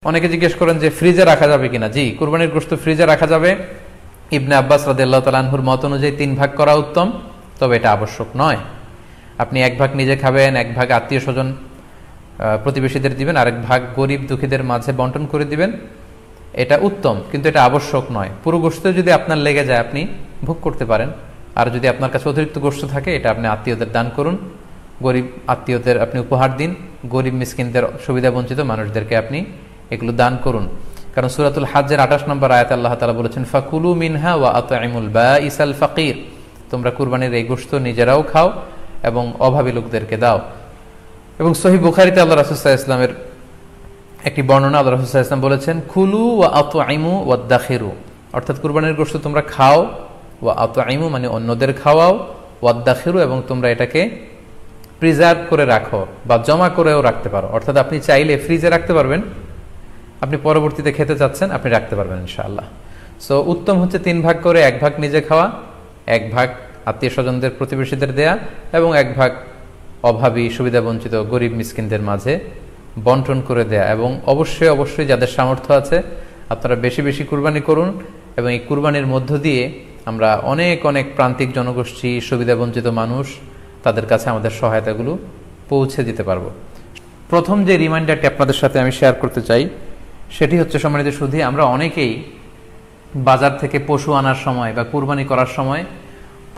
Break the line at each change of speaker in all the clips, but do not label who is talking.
অনেকে জিজ্ঞেস করেন যে ফ্রিজে রাখা যাবে কিনা। জি, কুরবানির গোশত ফ্রিজে রাখা যাবে। ইবনে আব্বাস রাদিয়াল্লাহু তাআলা আনহুর মত অনুযায়ী 3 ভাগ করা উত্তম, তবে এটা আবশ্যক নয়। আপনি 1 ভাগ নিজে খাবেন, 1 ভাগ আত্মীয় স্বজন প্রতিবেশীদের দিবেন, আরেক ভাগ গরিব দুঃখীদের মাঝে বন্টন করে দিবেন, এটা উত্তম, কিন্তু এটা আবশ্যক নয়। পুরো গোশত যদি আপনার লেগে যায় আপনি ভোগ করতে পারেন, আর যদি আপনার কাছে অতিরিক্ত গোশত থাকে এটা আপনি আত্মীয়দের দান করুন, গরিব আত্মীয়দের আপনি উপহার দিন, গরিব মিসকিনদের সুবিধা বঞ্চিত মানুষদেরকে আপনি এগুলো দান করুন। কারণ সূরাতুল হজ্জের 28 নম্বর আয়াতে আল্লাহ তাআলা বলেছেন ফাকুলু মিনহা ওয়া আত'ইমুল বাঈসাল ফাকির, তোমরা কুরবানির এই গোশত নিজেরাও খাও এবং অভাবী লোকদেরকে দাও। এবং সহিহ বুখারীতে আল্লাহ রাসূল সাল্লাল্লাহু আলাইহি ওয়াসাল্লামের একটি বর্ণনা, আল্লাহ রাসূল সাল্লাল্লাহু আলাইহি ওয়াসাল্লাম বলেছেন কুলু ওয়া আত'ইমু ওয়াদাখিরু, অর্থাৎ কুরবানির গোশত তোমরা খাও, ওয়া আত'ইমু মানে অন্যদের খাওয়াও, ওয়াদাখিরু এবং তোমরা এটাকে প্রিজার্ভ করে রাখো বা জমা করেও রাখতে পারো। অর্থাৎ আপনি চাইলে ফ্রিজে রাখতে পারবেন, আপনি পরবর্তীতে খেতে চাচ্ছেন আপনি রাখতে পারবেন ইনশাআল্লাহ। সো উত্তম হচ্ছে 3 ভাগ করে 1 ভাগ নিজে খাওয়া, 1 ভাগ আত্মীয় স্বজনদের প্রতিবেশীদের দেয়া এবং 1 ভাগ অভাবী সুবিধা বঞ্চিত গরিব মিসকিনদের মাঝে বন্টন করে দেয়া। এবং অবশ্যই অবশ্যই যাদের সামর্থ্য আছে আপনারা বেশি বেশি কুরবানি করুন, এবং এই কুরবানির মধ্য দিয়ে আমরা অনেক অনেক প্রান্তিক জনগোষ্ঠী, সুবিধা বঞ্চিত মানুষ, তাদের কাছে আমাদের সহায়তাগুলো পৌঁছে দিতে পারবো। প্রথম যে রিমাইন্ডারটি আপনাদের সাথে আমি শেয়ার করতে চাই সেটি হচ্ছে, সম্মানিত সুধী, আমরা অনেকেই বাজার থেকে পশু আনার সময় বা কুরবানি করার সময়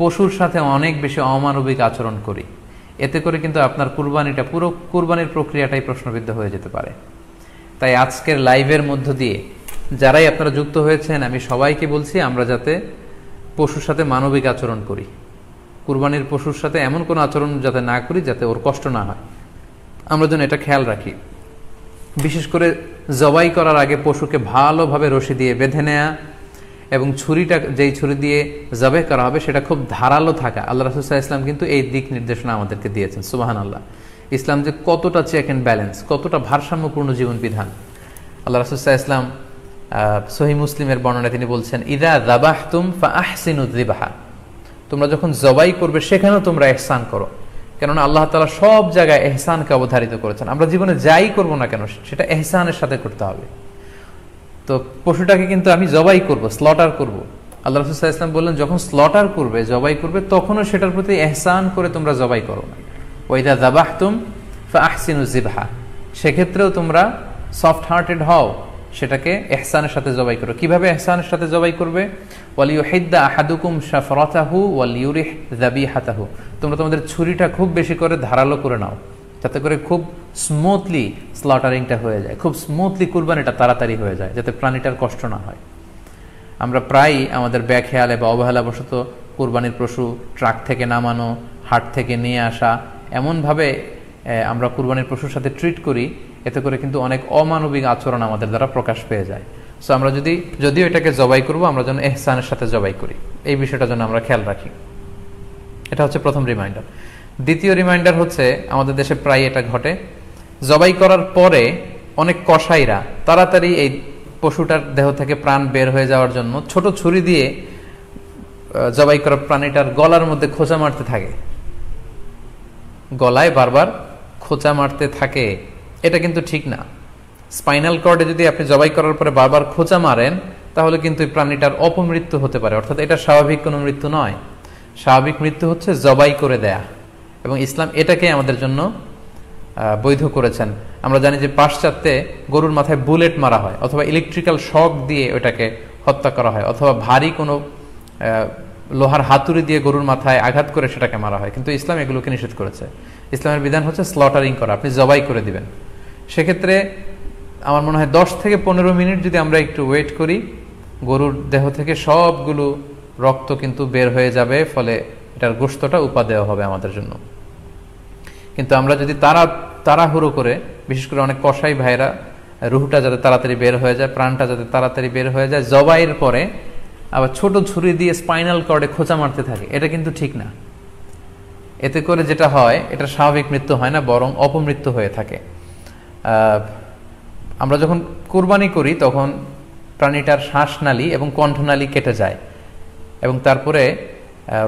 পশুর সাথে অনেক বেশি অমানবিক আচরণ করি। এতে করে কিন্তু আপনার কুরবানিটা, পুরো কুরবানির প্রক্রিয়াটাই প্রশ্নবিদ্ধ হয়ে যেতে পারে। তাই আজকের লাইভের মধ্য দিয়ে যারাই আপনারা যুক্ত হয়েছেন আমি সবাইকে বলছি আমরা যাতে পশুর সাথে মানবিক আচরণ করি, কুরবানির পশুর সাথে এমন কোনো আচরণ যাতে না করি যাতে ওর কষ্ট না হয়, আমরা যেন এটা খেয়াল রাখি। বিশেষ করে জবাই করার আগে পশুকে ভালোভাবে রশি দিয়ে বেঁধে নেয়া এবং ছুরিটা, যেই ছুরি দিয়ে জবাই করা হবে সেটা খুব ধারালো থাকা। আল্লাহ রাসূল সাল্লাল্লাহু আলাইহি ওয়াসাল্লাম কিন্তু এই দিক নির্দেশনা আমাদেরকে দিয়েছেন। সুবহানাল্লাহ, ইসলাম যে কতটা চেক অ্যান্ড ব্যালেন্স, কতটা ভারসাম্যপূর্ণ জীবন বিধান। আল্লাহ রাসূল সাল্লাল্লাহু আলাইহি ওয়াসাল্লাম সহিহ মুসলিমের বর্ণনায় তিনি বলছেন ইযা যাবাহতুম ফাআহসিনুয যিবহা, তোমরা যখন জবাই করবে সেখানেও তোমরা ইহসান করো। কেননা আল্লাহ তাআলা সব জায়গায় ইহসানকে অবধারিত করেছেন। আমরা জীবনে যাই করব না কেন সেটা ইহসানের সাথে করতে হবে। তো পশুটাকে কিন্তু আমি জবাই করব, স্লটার করব, আল্লাহ রাসূল সাল্লাল্লাহু আলাইহি ওয়াসাল্লাম বললেন যখন স্লটার করবে, জবাই করবে, তখনও সেটার প্রতি ইহসান করে তোমরা জবাই করো না। ওয়া ইযা যাবাহতুম ফাআহসিনুয যিবহা, সেক্ষেত্রেও তোমরা সফট হার্টেড হও, সেটাকে ইহসানের সাথে জবাই করো। কিভাবে ইহসানের সাথে জবাই করবে? ওয়ালিউহিদ্দা আহাদুকুম শাফরাতাহু ওয়ালিউরিহ যাবিহাতাহু, তোমরা তোমাদের ছুরিটা খুব বেশি করে ধারালো করে নাও, যাতে করে খুব স্মুথলি স্লটারিংটা হয়ে যায়, খুব স্মুথলি কুরবানিটা তাড়াতাড়ি হয়ে যায়, যাতে প্রাণীটার কষ্ট না হয়। আমরা প্রায়ই আমাদের ব্যাখেয়ালে বা অবহেলাবশত কুরবানির পশু ট্রাক থেকে নামানো, হাট থেকে নিয়ে আসা, এমনভাবে আমরা কুরবানির পশুর সাথে ট্রিট করি, এতে করে কিন্তু অনেক অমানবিক আচরণ আমাদের দ্বারা প্রকাশ পেয়ে যায়। সো আমরা যদিও এটাকে জবাই করব, আমরা যেন ইহসানের সাথে জবাই করি, এই বিষয়টা যেন আমরা খেয়াল রাখি। এটা হচ্ছে প্রথম রিমাইন্ডার। দ্বিতীয় রিমাইন্ডার হচ্ছে, আমাদের দেশে প্রায় এটা ঘটে, জবাই করার পরে অনেক কসাইরা তাড়াতাড়ি এই পশুটার দেহ থেকে প্রাণ বের হয়ে যাওয়ার জন্য ছোট ছুরি দিয়ে জবাই করা প্রাণীটার গলার মধ্যে খোঁচা মারতে থাকে, গলায় বারবার খোঁচা মারতে থাকে। এটা কিন্তু ঠিক না। স্পাইনাল কর্ডে যদি আপনি জবাই করার পরে বারবার খোঁচা মারেন তাহলে কিন্তু এই প্রাণীটার অপমৃত্যু হতে পারে, অর্থাৎ এটা স্বাভাবিক কোনো মৃত্যু নয়। স্বাভাবিক মৃত্যু হচ্ছে জবাই করে দেয়া, এবং ইসলাম এটাকে আমাদের জন্য বৈধ করেছেন। আমরা জানি যে পাশ্চাত্যে গরুর মাথায় বুলেট মারা হয়, অথবা ইলেকট্রিক্যাল শক দিয়ে ওটাকে হত্যা করা হয়, অথবা ভারী কোনো লোহার হাতুড়ি দিয়ে গরুর মাথায় আঘাত করে সেটাকে মারা হয়, কিন্তু ইসলাম এগুলোকে নিষেধ করেছে। ইসলামের বিধান হচ্ছে স্লটারিং করা, আপনি জবাই করে দিবেন। সেক্ষেত্রে আমার মনে হয় 10 থেকে 15 মিনিট যদি আমরা একটু ওয়েট করি, গরুর দেহ থেকে সবগুলো রক্ত কিন্তু বের হয়ে যাবে, ফলে এটার গোশতটা উপাদেয় হবে আমাদের জন্য। কিন্তু আমরা যদি তাড়াহুড়ো করে, বিশেষ করে অনেক কসাই ভাইরা রুহটা যাতে তাড়াতাড়ি বের হয়ে যায়, প্রাণটা যাতে তাড়াতাড়ি বের হয়ে যায়, জবাইয়ের পরে আবার ছোট ছুরি দিয়ে স্পাইনাল কর্ডে খোঁচা মারতে থাকে, এটা কিন্তু ঠিক না। এতে করে যেটা হয়, এটা স্বাভাবিক মৃত্যু হয় না, বরং অপমৃত্যু হয়ে থাকে। আমরা যখন কুরবানি করি তখন প্রাণীটার শ্বাসনালী এবং কণ্ঠনালী কেটে যায়, এবং তারপরে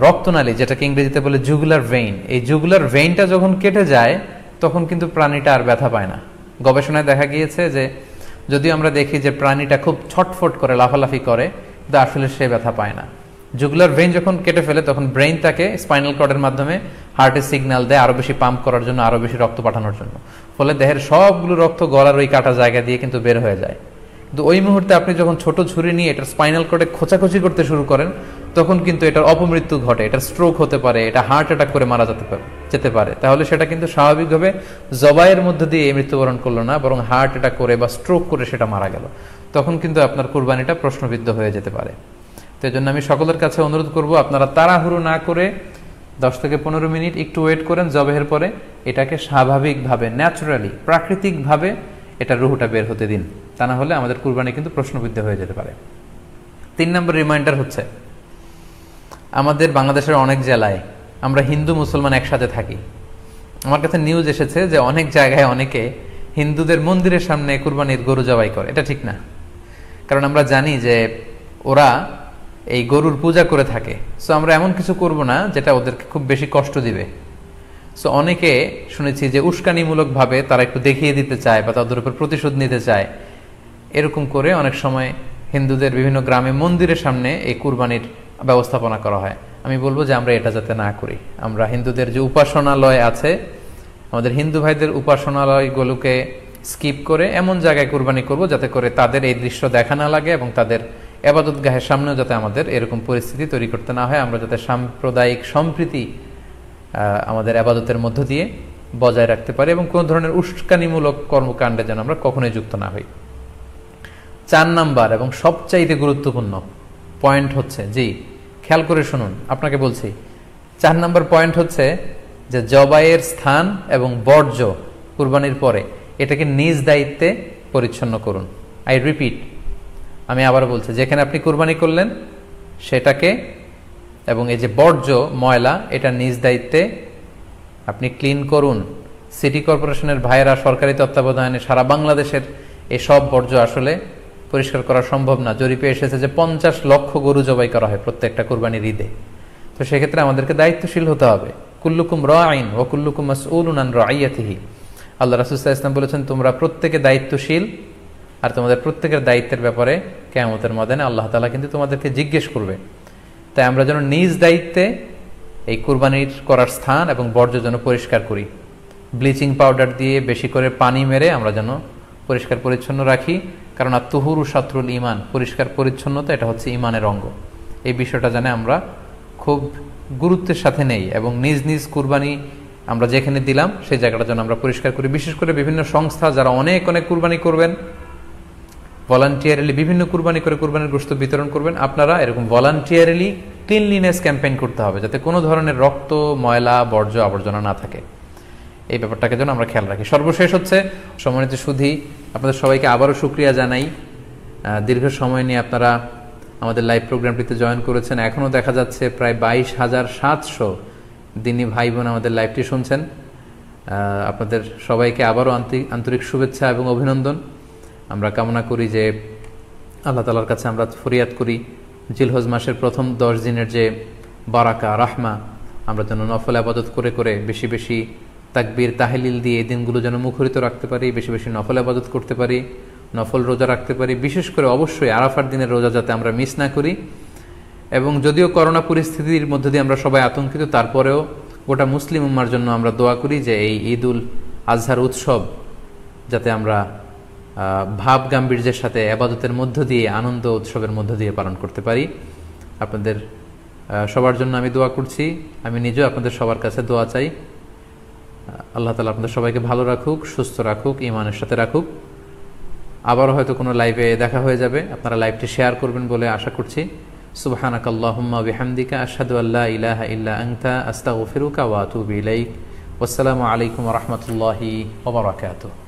রক্তনালী, যেটাকে ইংরেজিতে বলে জুগুলার ভেইন, এই জুগুলার ভেইনটা যখন কেটে যায় তখন কিন্তু প্রাণীটা আর ব্যথা পায় না। গবেষণায় দেখা গিয়েছে যে যদিও আমরা দেখি যে প্রাণীটা খুব ছটফট করে, লাফালাফি করে, কিন্তু আসলে সে ব্যথা পায় না। জুগুলার ভেইন যখন কেটে ফেলে তখন ব্রেইন তাকে স্পাইনাল কর্ডের মাধ্যমে হার্টের সিগন্যাল দেয় আরো বেশি পাম্প করার জন্য, আরো বেশি রক্ত পাঠানোর জন্য। ফলে দেহের সবগুলো রক্ত গলার ওই কাটা জায়গা দিয়ে কিন্তু বের হয়ে যায়। কিন্তু ওই মুহূর্তে আপনি যখন ছোট ছুরি নিয়ে এটার স্পাইনাল কর্ডে খোঁচাখুচি করতে শুরু করেন, তখন কিন্তু এটার অপমৃত্যু ঘটে, এটার স্ট্রোক হতে পারে, এটা হার্ট অ্যাটাক করে মারা যেতে পারে। তাহলে সেটা কিন্তু স্বাভাবিকভাবে জবাইয়ের মধ্যে দিয়ে মৃত্যুবরণ করলো না, বরং হার্ট অ্যাটাক করে বা স্ট্রোক করে সেটা মারা গেল। তখন কিন্তু আপনার কুরবানিটা প্রশ্নবিদ্ধ হয়ে যেতে পারে। তো এই জন্য আমি সকলের কাছে অনুরোধ করব, আপনারা তাড়াহুড়ো না করে 10 থেকে 15 মিনিট একটু ওয়েট করেন জবাহের পরে, এটাকে স্বাভাবিকভাবে, ন্যাচারালি, প্রাকৃতিকভাবে এটা রুহটা বের হতে দিন। তা না হলে আমাদের কুরবানি কিন্তু প্রশ্নবিদ্ধ হয়ে যেতে পারে। 3 নম্বর রিমাইন্ডার হচ্ছে, আমাদের বাংলাদেশের অনেক জেলায় আমরা হিন্দু মুসলমান একসাথে থাকি। আমার কাছে নিউজ এসেছে যে অনেক জায়গায় অনেকে হিন্দুদের মন্দিরের সামনে কুরবানির গরু জবাই করে। এটা ঠিক না, কারণ আমরা জানি যে ওরা এই গরুর পূজা করে থাকে। সো আমরা এমন কিছু করব না যেটা ওদেরকে খুব বেশি কষ্ট দিবে। সো অনেকে শুনেছি যে উস্কানিমূলক ভাবে তারা একটু দেখিয়ে দিতে চায় বা তাদের উপর প্রতিশোধ নিতে চায়, এরকম করে অনেক সময় হিন্দুদের বিভিন্ন গ্রামে মন্দিরের সামনে এই কুরবানির ব্যবস্থাপনা করা হয়। আমি বলবো যে আমরা এটা যাতে না করি। আমরা হিন্দুদের যে উপাসনালয় আছে, আমাদের হিন্দু ভাইদের উপাসনালয়গুলোকে স্কিপ করে এমন জায়গায় কুরবানি করব যাতে করে তাদের এই দৃশ্য দেখা না লাগে এবং তাদের এবাদতগাহের সামনেও যাতে আমাদের এরকম পরিস্থিতি তৈরি করতে না হয়। আমরা যাতে সাম্প্রদায়িক সম্প্রীতি আমাদের আবাদতের মধ্য দিয়ে বজায় রাখতে পারি এবং কোনো ধরনের উস্কানিমূলক কর্মকাণ্ডে যেন আমরা কখনোই যুক্ত না হই। 4 নাম্বার এবং সবচাইতে গুরুত্বপূর্ণ পয়েন্ট হচ্ছে, জি খেয়াল করে শুনুন, আপনাকে বলছি, 4 নাম্বার পয়েন্ট হচ্ছে যে জবাইয়ের স্থান এবং বর্জ্য কুরবানির পরে এটাকে নিজ দায়িত্বে পরিচ্ছন্ন করুন। আই রিপিট, আমি আবার বলছি, যেখানে আপনি কুরবানি করলেন সেটাকে এবং এই যে বর্জ্য ময়লা, এটা নিজ দায়িত্বে আপনি ক্লিন করুন। সিটি কর্পোরেশনের ভাইয়েরা সরকারি তত্ত্বাবধানে সারা বাংলাদেশের এই সব বর্জ্য আসলে পরিষ্কার করা সম্ভব না। জরিপে এসেছে যে 50 লক্ষ গরু জবাই করা হয় প্রত্যেকটা কুরবানির ঈদে। তো সেক্ষেত্রে আমাদেরকে দায়িত্বশীল হতে হবে। কুল্লুকুম রাঈন ওয়া কুল্লুকুম মাসউলুন আন রাইয়াতিহি। আল্লাহ রাসূল সাল্লাল্লাহু আলাইহি ওয়াসাল্লাম বলেছেন, তোমরা প্রত্যেকে দায়িত্বশীল, আর তোমাদের প্রত্যেকের দায়িত্বের ব্যাপারে কিয়ামতের ময়দানে আল্লাহ তাআলা কিন্তু তোমাদেরকে জিজ্ঞেস করবে। তাই আমরা যেন নিজ দায়িত্বে এই কুরবানির করার স্থান এবং বর্জ্য যেন পরিষ্কার করি। ব্লিচিং পাউডার দিয়ে বেশি করে পানি মেরে আমরা যেন পরিষ্কার পরিচ্ছন্ন রাখি, কারণ আত-তুহুরু শাতরুল ঈমান, পরিষ্কার পরিচ্ছন্নতা এটা হচ্ছে ঈমানের অঙ্গ। এই বিষয়টা জানে আমরা খুব গুরুত্বের সাথে নেই এবং নিজ নিজ কুরবানি আমরা যেখানে দিলাম সেই জায়গাটা যেন আমরা পরিষ্কার করি। বিশেষ করে বিভিন্ন সংস্থা যারা অনেক অনেক কুরবানি করবেন, ভলান্টিয়ারলি বিভিন্ন কুরবানি করে কুরবানির গোশত বিতরণ করবেন, আপনারা এরকম ভলান্টিয়ারলি ক্লিনলিনেস ক্যাম্পেইন করতে হবে যাতে কোনো ধরনের রক্ত, ময়লা, বর্জ্য, আবর্জনা না থাকে। এই ব্যাপারটাকে যেন আমরা খেয়াল রাখি। সর্বশেষ হচ্ছে, সম্মানিত সুধী, আপনাদের সবাইকে আবারও শুকরিয়া জানাই। দীর্ঘ সময় নিয়ে আপনারা আমাদের লাইভ প্রোগ্রামটিতে জয়েন করেছেন। এখনও দেখা যাচ্ছে প্রায় 22,700 দিনী ভাই বোন আমাদের লাইভটি শুনছেন। আপনাদের সবাইকে আবারও আন্তরিক শুভেচ্ছা এবং অভিনন্দন। আমরা কামনা করি যে আল্লাহ তাআলার কাছে আমরা ফরিয়াদ করি জিলহজ মাসের প্রথম 10 দিনের যে বারাকা, রাহমা, আমরা যেন নফল আবাদত করে করে বেশি বেশি তাকবীর, তাহলিল দিয়ে এই দিনগুলো যেন মুখরিত রাখতে পারি, বেশি বেশি নফল আবাদত করতে পারি, নফল রোজা রাখতে পারি। বিশেষ করে অবশ্যই আরাফার দিনের রোজা যাতে আমরা মিস না করি। এবং যদিও করোনা পরিস্থিতির মধ্যে দিয়ে আমরা সবাই আতঙ্কিত, তারপরেও গোটা মুসলিম উম্মার জন্য আমরা দোয়া করি যে এই ঈদ উল আজহার উৎসব যাতে আমরা ভাব গাম্ভীর্যের সাথে আবাদতের মধ্য দিয়ে, আনন্দ উৎসবের মধ্য দিয়ে পালন করতে পারি। আপনাদের সবার জন্য আমি দোয়া করছি। আমি নিজেও আপনাদের সবার কাছে দোয়া চাই। আল্লাহ তাআলা আপনাদের সবাইকে ভালো রাখুক, সুস্থ রাখুক, ঈমানের সাথে রাখুক। আবারও হয়তো কোনো লাইভে দেখা হয়ে যাবে, আপনারা লাইভটি শেয়ার করবেন বলে আশা করছি। সুবহানাকাল্লাহুম্মা বিহামদিকা আশহাদু আল্লা ইলাহা ইল্লা আনতা আস্তাগফিরুকা ওয়া আতুবু ইলাইক। ওয়াসসালামু আলাইকুম ওয়া রাহমাতুল্লাহি ওয়া বারাকাতুহু।